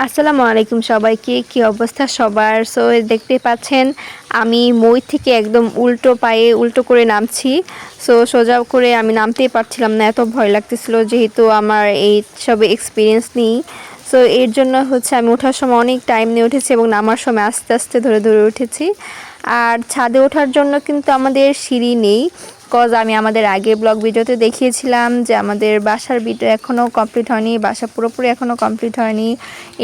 আসসালামু আলাইকুম সবাইকে। কি অবস্থা সবার? সো দেখতে পাচ্ছেন আমি মই থেকে একদম উল্টো পায়ে উল্টো করে নামছি। সো সোজা করে আমি নামতেই পারছিলাম না, এত ভয় লাগতেছিল যেহেতু আমার এই সবে এক্সপিরিয়েন্স নেই। সো এর জন্য হচ্ছে আমি ওঠার সময় অনেক টাইম নিয়ে উঠেছি এবং নামার সময় আস্তে আস্তে ধরে ধরে উঠেছি। আর ছাদে ওঠার জন্য কিন্তু আমাদের সিঁড়ি নেই, আমি আমাদের আগের ব্লগ ভিডিওতে দেখিয়েছিলাম যে আমাদের বাসার ভিডিও এখনও কমপ্লিট হয়নি, বাসা পুরোপুরি এখনও কমপ্লিট হয়নি।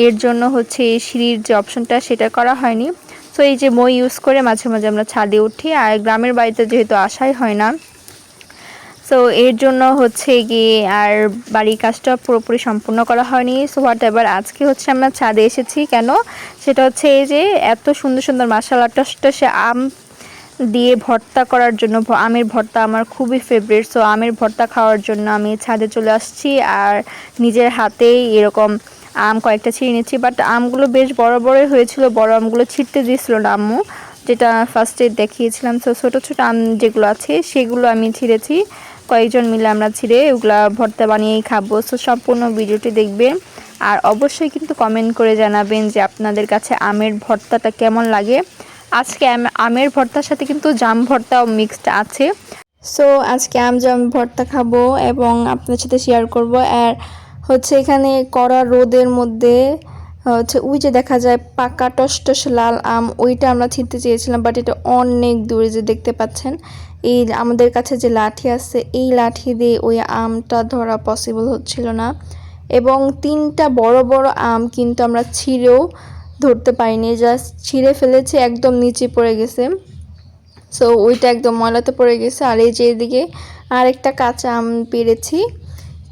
এর জন্য হচ্ছে এই সিঁড়ির যে অপশনটা সেটা করা হয়নি। সো এই যে মই ইউজ করে মাঝে মাঝে আমরা ছাদে উঠি, আর গ্রামের বাড়িতে যেহেতু আসাই হয় না, সো এর জন্য হচ্ছে গিয়ে আর বাড়ির কাজটা পুরোপুরি সম্পূর্ণ করা হয়নি। সো হোয়াট এভার, আজকে হচ্ছে আমরা ছাদে এসেছি কেন, সেটা হচ্ছে এই যে এত সুন্দর সুন্দর মাশাআল্লাহ টসটসে আম দিয়ে ভর্তা করার জন্য। আমের ভর্তা আমার খুবই ফেভারিট, সো আমের ভর্তা খাওয়ার জন্য আমি ছাদে চলে আসছি আর নিজের হাতেই এরকম আম কয়েকটা ছিঁড়ে নিচ্ছি। বাট আমগুলো বেশ বড় বড়ই হয়েছিল, বড় আমগুলো ছিঁড়তে দিয়েছিল না আম্মু, যেটা ফার্স্টে দেখিয়েছিলাম। সো ছোটো ছোটো আম যেগুলো আছে সেগুলো আমি ছিঁড়েছি, কয়েকজন মিলে আমরা ছিঁড়ে ওগুলা ভর্তা বানিয়েই খাবো। সো সম্পূর্ণ ভিডিওটি দেখবেন আর অবশ্যই কিন্তু কমেন্ট করে জানাবেন যে আপনাদের কাছে আমের ভর্তাটা কেমন লাগে। আজকে আমের ভর্তার সাথে কিন্তু জাম ভর্তাও মিক্সড আছে। সো আজকে আম জাম ভর্তা খাবো এবং আপনাদের সাথে শেয়ার করব। আর হচ্ছে এখানে কড়া রোদের মধ্যে হচ্ছে ওই যে দেখা যায় পাকা টসটস লাল আম, ওইটা আমরা ছিঁড়তে চেয়েছিলাম, বাট এটা অনেক দূরে যে দেখতে পাচ্ছেন। এই আমাদের কাছে যে লাঠি আছে এই লাঠি দিয়ে ওই আমটা ধরা পসিবল হচ্ছিল না, এবং তিনটা বড় বড় আম কিন্তু আমরা ছিঁড়েও ধরতে পারিনি, জাস্ট ছিঁড়ে ফেলেছে একদম নিচে পড়ে গেছে। সো ওইটা একদম ময়লাতে পড়ে গেছে। আর এই যে এদিকে আরেকটা কাঁচা আম পেরেছি,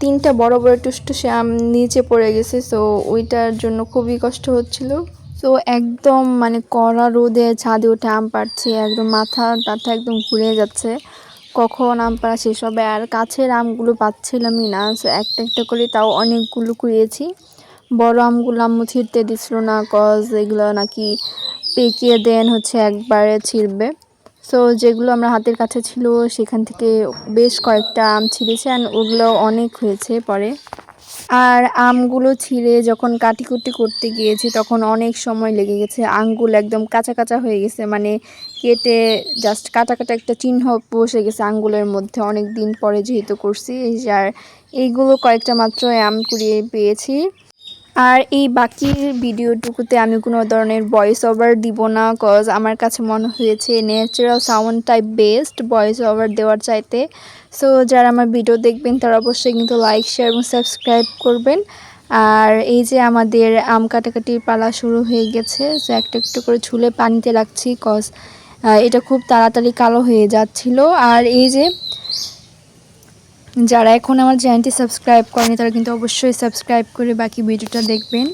তিনটা বড় বড় টুসটুসে আম নিচে পড়ে গেছে। সো ওইটার জন্য খুবই কষ্ট হচ্ছিল। সো একদম মানে কড়া রোদে ছাদে উঠে আম পাড়ছি, একদম মাথা টাথা একদম ঘুরে যাচ্ছে কখন আম পাড়া শেষ হবে। আর কাছের আমগুলো পাচ্ছিলামই না, সো একটা একটা করে তাও অনেকগুলো কুড়িয়েছি। বড় আমগুলো আম্মু ছিঁড়তে দিছিল না, এগুলো নাকি পেকিয়ে দেন হচ্ছে একবারে ছিঁড়বে। সো যেগুলো আমরা হাতের কাছে ছিল সেখান থেকে বেশ কয়েকটা আম ছিঁড়েছে, আর ওগুলো অনেক হয়েছে পরে। আর আমগুলো ছিঁড়ে যখন কাটিকুটি করতে গিয়েছি তখন অনেক সময় লেগে গেছে, আঙ্গুল একদম কাঁচা কাঁচা হয়ে গেছে, মানে কেটে জাস্ট কাটা কাটা একটা চিহ্ন বসে গেছে আঙ্গুলের মধ্যে, অনেক দিন পরে যেহেতু করছি। আর এইগুলো কয়েকটা মাত্র আম কুড়িয়ে পেয়েছি। আর এই বাকির ভিডিওটুকুতে আমি কোনো ধরনের ভয়েস ওভার দিব না, আমার কাছে মনে হয়েছে ন্যাচারাল সাউন্ডটাই বেস্ট ভয়েস ওভার দেওয়ার চাইতে। সো যারা আমার ভিডিও দেখবেন তারা অবশ্যই কিন্তু লাইক শেয়ার এবং সাবস্ক্রাইব করবেন। আর এই যে আমাদের আম কাটাকাটির পালা শুরু হয়ে গেছে, সো একটা একটু করে ছুলে পানিতে রাখছি, এটা খুব তাড়াতাড়ি কালো হয়ে যাচ্ছিল। আর এই যে যারা এখন আমার চ্যানেলটি সাবস্ক্রাইব করেনি তারা কিন্তু অবশ্যই সাবস্ক্রাইব করে বাকি ভিডিওটা দেখবেন।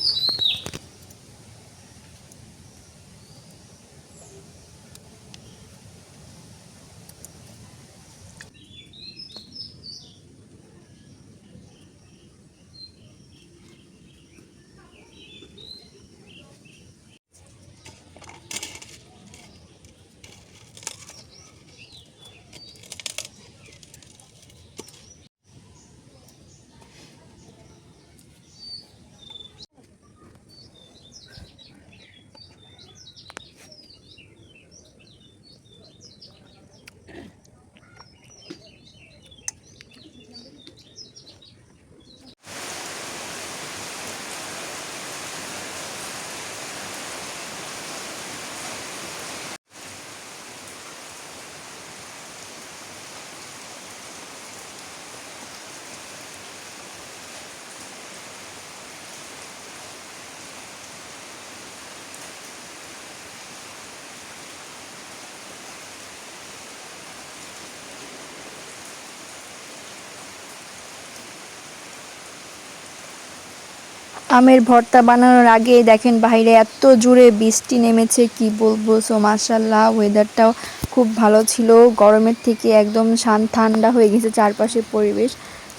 আমের ভর্তা বানানোর আগে দেখেন বাইরে এত জোরে বৃষ্টি নেমেছে, কি বলবো। সো মাশাআল্লাহ ওয়েদারটাও খুব ভালো ছিল, গরমের থেকে একদম ঠান্ডা হয়ে গেছে চারপাশের পরিবেশ।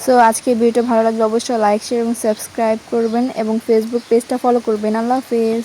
সো আজকে ভিডিওটা ভালো লাগলে অবশ্যই লাইক শেয়ার এবং সাবস্ক্রাইব করবেন এবং ফেসবুক পেজটা ফলো করবেন। আল্লাহ হাফেজ।